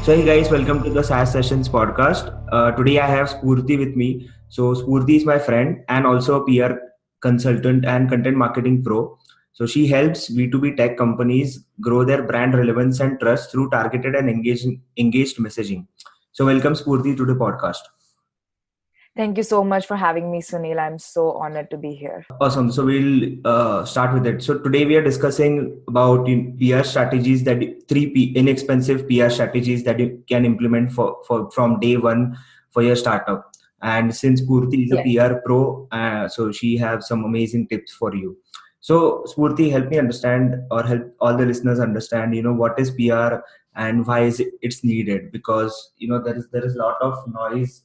So hey guys, welcome to the SaaS Sessions podcast. Today I have Sphoorti with me. So Sphoorti is my friend and also a PR consultant and content marketing pro. So she helps B2B tech companies grow their brand relevance and trust through targeted and engaged messaging. So welcome Sphoorti to the podcast. Thank you so much for having me, Sunil. I'm so honored to be here. Awesome. So we'll start with it. So today we are discussing about PR strategies inexpensive PR strategies that you can implement for from day one for your startup. And since Spurti is a Yes. PR pro, so she has some amazing tips for you. So Spurti, help me understand or help all the listeners understand, what is PR and why is it's needed? Because there is a lot of noise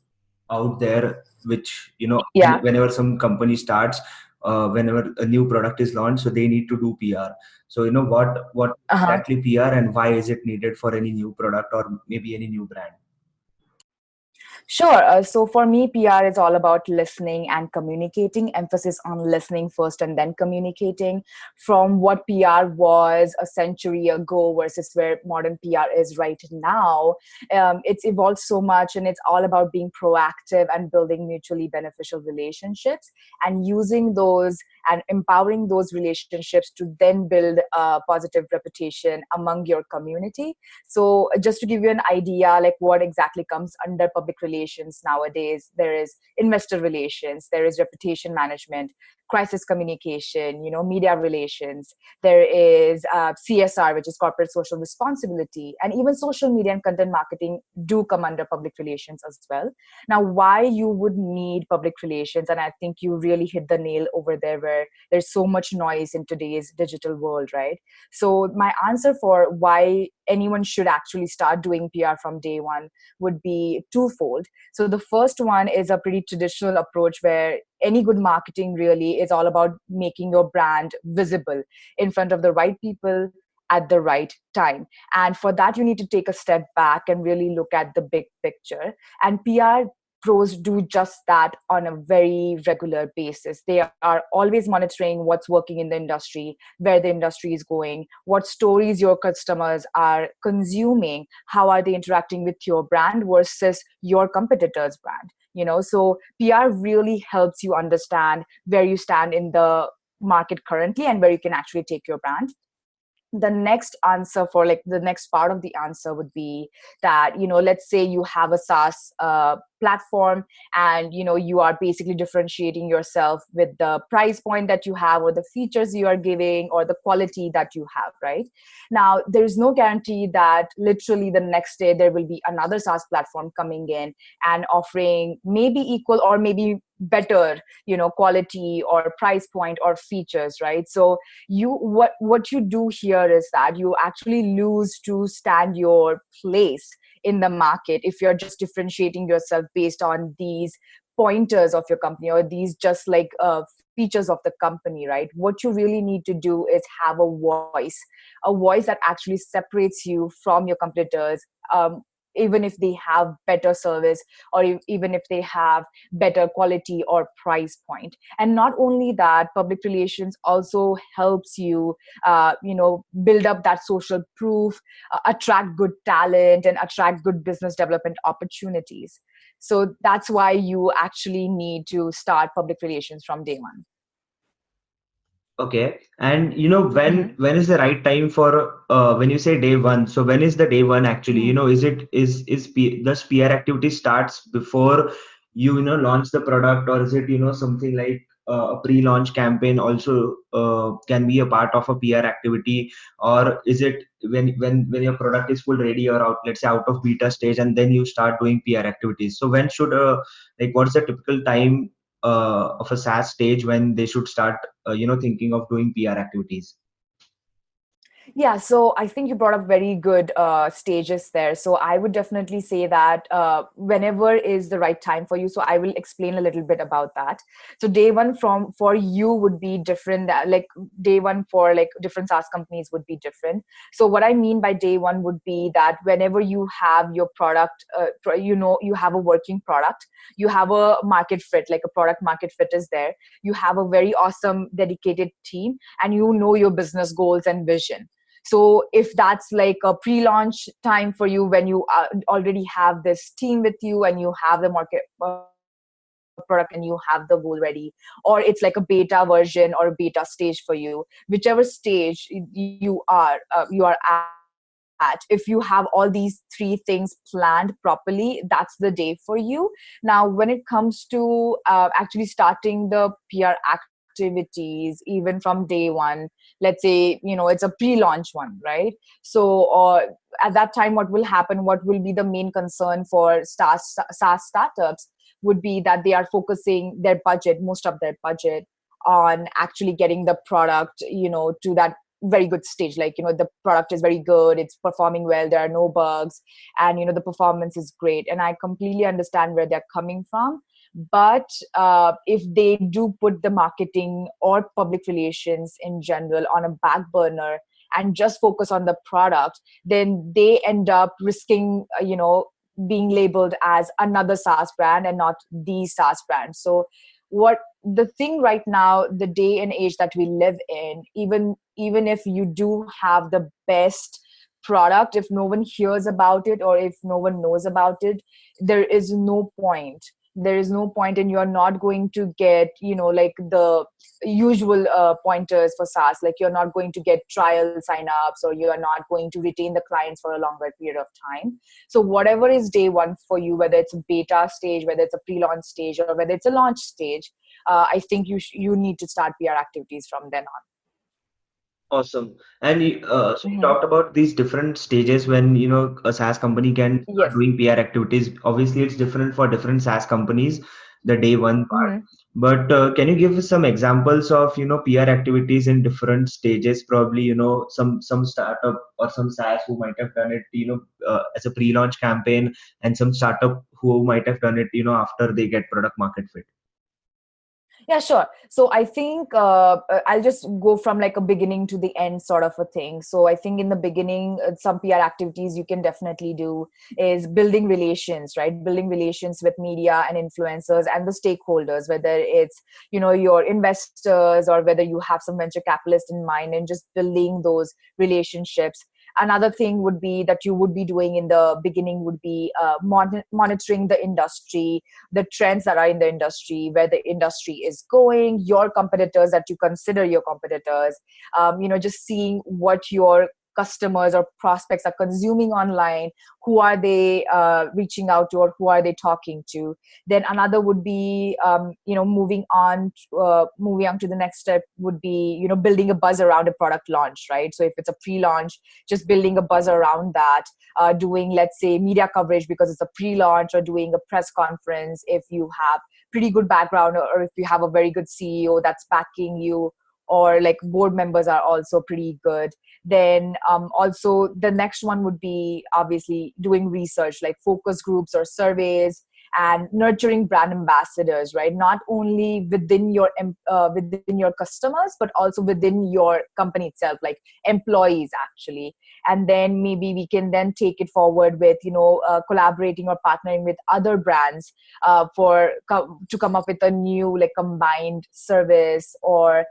out there which Yeah. whenever some company starts, whenever a new product is launched, so they need to do PR. So what Uh-huh. exactly PR and why is it needed for any new product or maybe any new brand? Sure. So for me, PR is all about listening and communicating, emphasis on listening first and then communicating. From what PR was a century ago versus where modern PR is right now, it's evolved so much, and it's all about being proactive and building mutually beneficial relationships and using those and empowering those relationships to then build a positive reputation among your community. So just to give you an idea, like what exactly comes under public relations nowadays, there is investor relations, there is reputation management, crisis communication, media relations. There is CSR, which is corporate social responsibility, and even social media and content marketing do come under public relations as well. Now, why you would need public relations, and I think you really hit the nail over there, where there's so much noise in today's digital world, right? So my answer for why anyone should actually start doing PR from day one would be twofold. So the first one is a pretty traditional approach where any good marketing really is all about making your brand visible in front of the right people at the right time. And for that, you need to take a step back and really look at the big picture. And PR pros do just that on a very regular basis. They are always monitoring what's working in the industry, where the industry is going, what stories your customers are consuming, how are they interacting with your brand versus your competitor's brand. So PR really helps you understand where you stand in the market currently and where you can actually take your brand. The next answer for like the next part of the answer would be that, let's say you have a SaaS platform, and you are basically differentiating yourself with the price point that you have, or the features you are giving, or the quality that you have. Right now, there's no guarantee that literally the next day there will be another SaaS platform coming in and offering maybe equal or maybe better quality or price point or features, right? So what you do here is that you actually lose to stand your place in the market if you're just differentiating yourself based on these pointers of your company, or these just like features of the company, right? What you really need to do is have a voice that actually separates you from your competitors, even if they have better service, or even if they have better quality or price point. And not only that, public relations also helps you build up that social proof, attract good talent, and attract good business development opportunities. So that's why you actually need to start public relations from day one. Okay, and Mm-hmm. when is the right time for when you say day one? So when is the day one actually? Is it does PR activity starts before launch the product, or is it something like a pre-launch campaign also can be a part of a PR activity, or is it when your product is full ready or out, let's say out of beta stage, and then you start doing PR activities? So when should like what's the typical time of a SaaS stage when they should start thinking of doing PR activities? Yeah, so I think you brought up very good stages there. So I would definitely say that whenever is the right time for you. So I will explain a little bit about that. So day one from for you would be different. Like day one for like different SaaS companies would be different. So what I mean by day one would be that whenever you have your product, you have a working product, you have a market fit, like a product market fit is there. You have a very awesome dedicated team, and you know your business goals and vision. So if that's like a pre-launch time for you, when you already have this team with you and you have the market product and you have the goal ready, or it's like a beta version or a beta stage for you, whichever stage you are at, if you have all these three things planned properly, that's the day for you. Now when it comes to actually starting the PR activities even from day one, let's say it's a pre-launch one, right? So at that time, what will happen, what will be the main concern for SaaS startups would be that they are focusing their budget, most of their budget, on actually getting the product to that very good stage. Like the product is very good, it's performing well, there are no bugs, and the performance is great, and I completely understand where they're coming from. But if they do put the marketing or public relations in general on a back burner and just focus on the product, then they end up risking being labeled as another SaaS brand and not the SaaS brand. So what the thing right now, the day and age that we live in, even if you do have the best product, if no one hears about it or if no one knows about it, there is no point. There is no point, and you're not going to get like the usual pointers for SaaS. Like you're not going to get trial signups, or you're not going to retain the clients for a longer period of time. So whatever is day one for you, whether it's a beta stage, whether it's a pre-launch stage, or whether it's a launch stage, I think you need to start PR activities from then on. Awesome. And so you Hmm. talked about these different stages when a SaaS company can start Yes. doing PR activities. Obviously, it's different for different SaaS companies, the day one part. Hmm. But can you give us some examples of PR activities in different stages? Probably some startup or some SaaS who might have done it as a pre-launch campaign, and some startup who might have done it after they get product market fit. Yeah, sure. So I think I'll just go from like a beginning to the end sort of a thing. So I think in the beginning, some PR activities you can definitely do is building relations, right? Building relations with media and influencers and the stakeholders, whether it's, your investors or whether you have some venture capitalists in mind, and just building those relationships. Another thing would be that you would be doing in the beginning would be monitoring the industry, the trends that are in the industry, where the industry is going, your competitors that you consider your competitors, just seeing what your customers or prospects are consuming online, who are they reaching out to, or who are they talking to. Then another would be moving on to the next step would be building a buzz around a product launch, right? So if it's a pre-launch, just building a buzz around that, doing, let's say, media coverage because it's a pre-launch, or doing a press conference if you have pretty good background, or if you have a very good CEO that's backing you, or like board members are also pretty good. Then also the next one would be obviously doing research, like focus groups or surveys, and nurturing brand ambassadors, right? Not only within your customers, but also within your company itself, like employees actually. And then maybe we can then take it forward with collaborating or partnering with other brands to come up with a new like combined service, or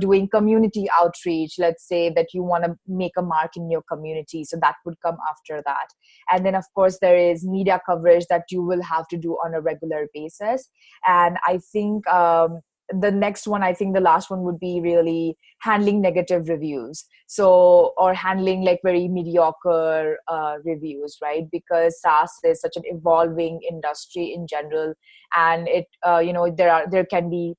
doing community outreach. Let's say that you want to make a mark in your community, so that would come after that. And then of course there is media coverage that you will have to do on a regular basis. And I think the next one, I think the last one would be really handling negative reviews, so, or handling like very mediocre reviews, right? Because SaaS is such an evolving industry in general, and it there can be,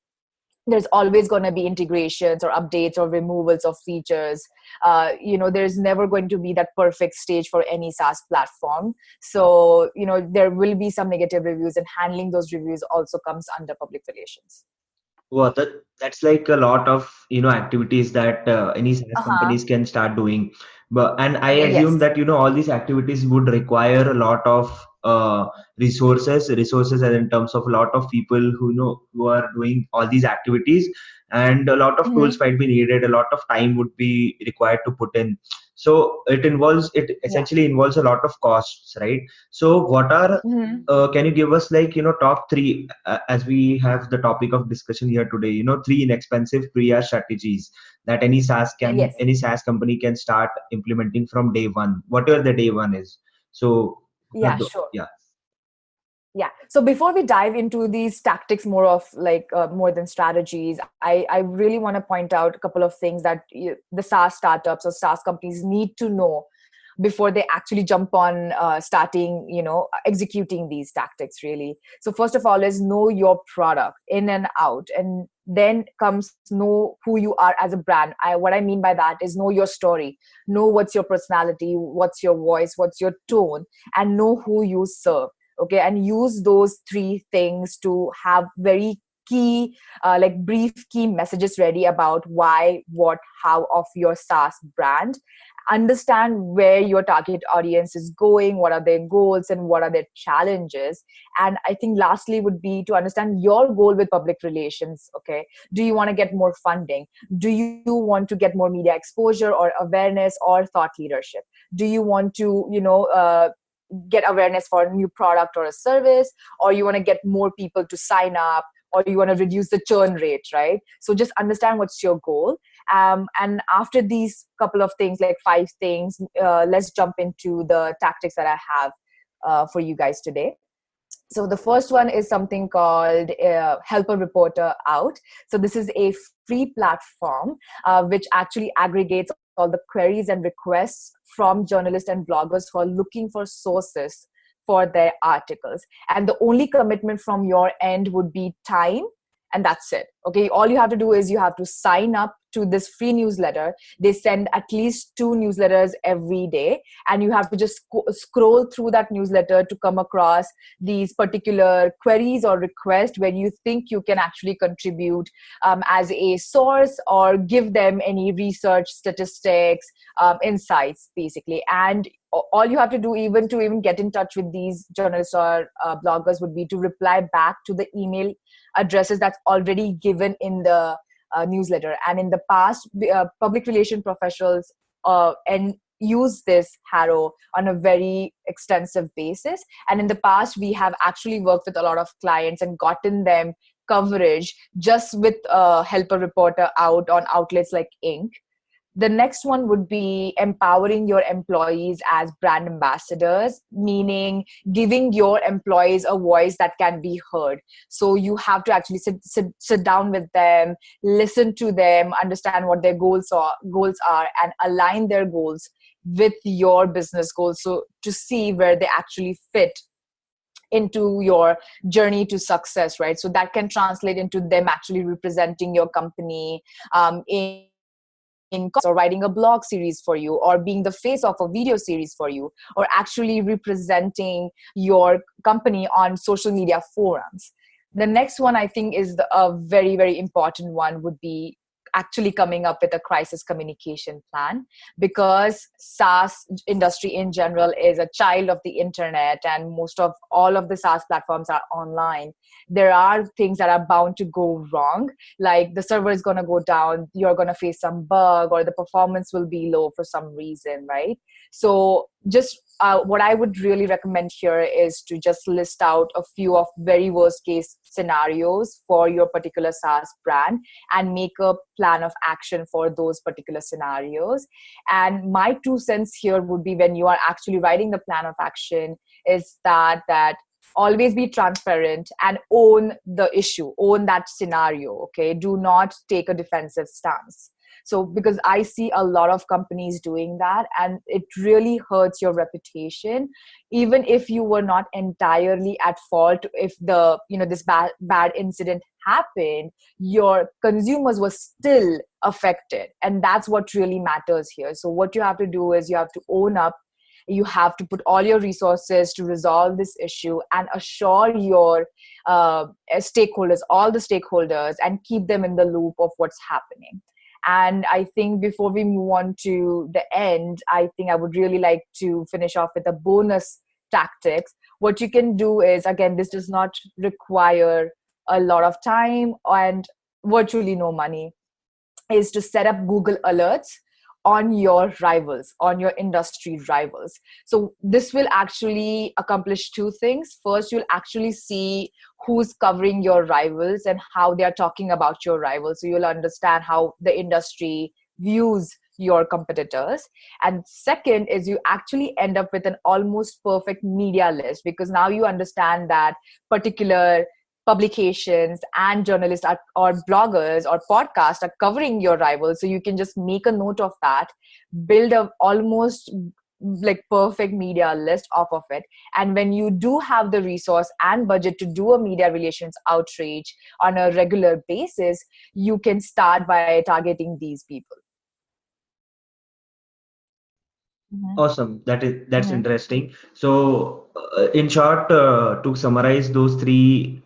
there's always going to be integrations or updates or removals of features. There's never going to be that perfect stage for any SaaS platform. So there will be some negative reviews, and handling those reviews also comes under public relations. Well, that's like a lot of activities that any SaaS Uh-huh. companies can start doing. But and I assume Yes. that all these activities would require a lot of resources and in terms of a lot of people who are doing all these activities, and a lot of tools Mm-hmm. might be needed, a lot of time would be required to put in. So it Yeah. essentially involves a lot of costs, right? So what are Mm-hmm. can you give us, like, top three, as we have the topic of discussion here today, three inexpensive PR strategies that Yes. any SaaS company can start implementing from day one, whatever the day one is. So, Yeah, sure. yeah. Yeah. So before we dive into these tactics, more of like more than strategies, I really want to point out a couple of things that the SaaS startups or SaaS companies need to know before they actually jump on starting, executing these tactics really. So first of all is know your product in and out, and then comes know who you are as a brand. What I mean by that is know your story, know what's your personality, what's your voice, what's your tone, and know who you serve. Okay, and use those three things to have very key like brief key messages ready about why, what, how of your SaaS brand. Understand where your target audience is going, what are their goals and what are their challenges. And I think lastly would be to understand your goal with public relations. Okay, do you want to get more funding? Do you want to get more media exposure or awareness or thought leadership? Do you want to get awareness for a new product or a service, or you want to get more people to sign up, or you want to reduce the churn rate, right? So just understand what's your goal. And after these couple of things, like five things, let's jump into the tactics that I have for you guys today. So the first one is something called Help a Reporter Out. So this is a free platform which actually aggregates all the queries and requests from journalists and bloggers who are looking for sources for their articles. And the only commitment from your end would be time, and that's it. Okay, all you have to do is you have to sign up to this free newsletter. They send at least 2 newsletters every day, and you have to just scroll through that newsletter to come across these particular queries or requests where you think you can actually contribute as a source, or give them any research, statistics, insights basically. And all you have to do, even to even get in touch with these journalists or bloggers, would be to reply back to the email addresses that's already given in the newsletter. And in the past, public relation professionals and use this Harrow on a very extensive basis. And in the past, we have actually worked with a lot of clients and gotten them coverage just with Help a Reporter Out on outlets like Inc. The next one would be empowering your employees as brand ambassadors, meaning giving your employees a voice that can be heard. So you have to actually sit down with them, listen to them, understand what their goals are, and align their goals with your business goals, so to see where they actually fit into your journey to success, right? So that can translate into them actually representing your company in or writing a blog series for you, or being the face of a video series for you, or actually representing your company on social media forums. The next one I think is a very, very important one would be actually coming up with a crisis communication plan, because SaaS industry in general is a child of the internet, and most of all of the SaaS platforms are online. There are things that are bound to go wrong, like the server is going to go down, you're going to face some bug, or the performance will be low for some reason, right? So just what I would really recommend here is to just list out a few of very worst case scenarios for your particular SaaS brand, and make a plan of action for those particular scenarios. And my 2 cents here would be, when you are actually writing the plan of action, is that always be transparent and own the issue, own that scenario. Okay, do not take a defensive stance. So because I see a lot of companies doing that, and it really hurts your reputation. Even if you were not entirely at fault, if the this bad incident happened, your consumers were still affected, and that's what really matters here. So what you have to do is you have to own up, you have to put all your resources to resolve this issue, and assure your stakeholders, all the stakeholders, and keep them in the loop of what's happening. And I think before we move on to the end, I think I would really like to finish off with a bonus tactics, what you can do is, again, this does not require a lot of time and virtually no money, is to set up Google alerts on your rivals, on your industry rivals. So this will actually accomplish two things. First, you'll actually see who's covering your rivals and how they are talking about your rivals. So you'll understand how the industry views your competitors. And second is you actually end up with an almost perfect media list, because now you understand that particular publications and journalists are, or bloggers or podcasts are covering your rivals. So you can just make a note of that, build a almost like perfect media list off of it. And when you do have the resource and budget to do a media relations outreach on a regular basis, you can start by targeting these people. Mm-hmm. Awesome. That's Mm-hmm. interesting. So, in short, to summarize those three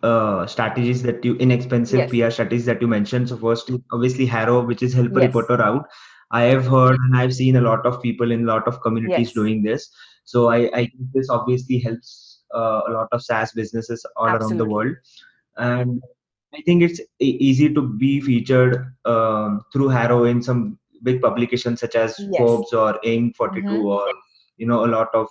strategies that you inexpensive Yes. PR strategies that you mentioned. So, first is obviously Harrow, which is help a Yes. reporter out. I have heard and I've seen a lot of people in a lot of communities Yes. doing this. So, I think this obviously helps a lot of SaaS businesses all around the world. Absolutely. And I think it's easy to be featured through Harrow in some big publications such as Yes. Forbes or Inc. 42 Mm-hmm. or a lot of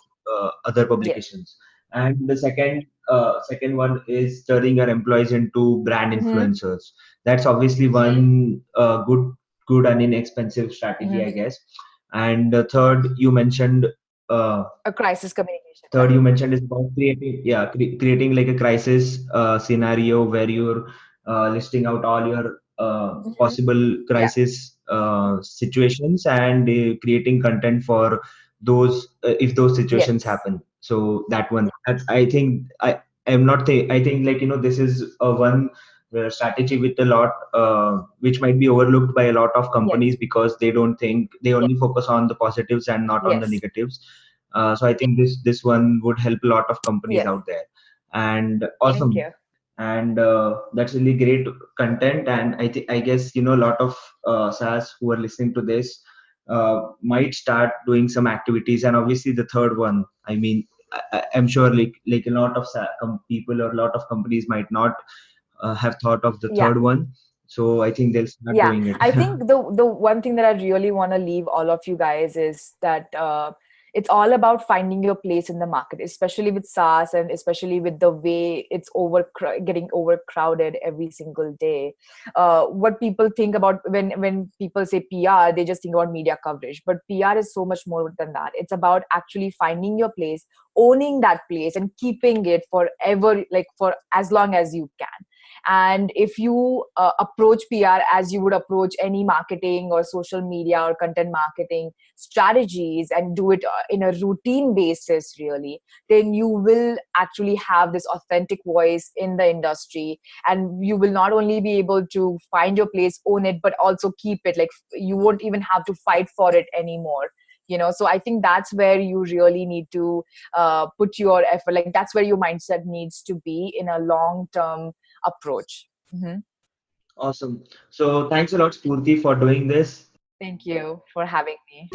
other Yes. publications. And the second one is turning your employees into brand Mm-hmm. influencers. That's obviously one good and inexpensive strategy, Mm-hmm. I guess. And the third you mentioned. A crisis communication. Third you mentioned is about creating like a crisis scenario where you're listing out all your Mm-hmm. possible Yeah. crisis situations and creating content for those if those situations Yes. happen. So that one, I think I'm not I think like this is a one strategy with a lot which might be overlooked by a lot of companies Yes. because they don't think they only focus on the positives and not on the Yes. negatives. So I think this one would help a lot of companies Yes. out there. And Thank awesome. you. And that's really great content. And I guess a lot of SaaS who are listening to this might start doing some activities. And obviously the third one, I mean, I'm sure like a lot of people or a lot of companies might not have thought of the Yeah. third one. So I think they'll start Yeah, doing it. I think the one thing that I really want to leave all of you guys is that it's all about finding your place in the market, especially with SaaS and especially with the way it's getting overcrowded every single day. What people think about when people say PR, they just think about media coverage, but PR is so much more than that. It's about actually finding your place, owning that place, and keeping it forever, like for as long as you can. And if you approach PR as you would approach any marketing or social media or content marketing strategies and do it in a routine basis, really, then you will actually have this authentic voice in the industry. And you will not only be able to find your place, own it, but also keep it. Like, you won't even have to fight for it anymore. So I think that's where you really need to put your effort. Like, that's where your mindset needs to be in a long term approach. Mhm. Awesome. So thanks a lot, Spurti, for doing this. Thank you for having me.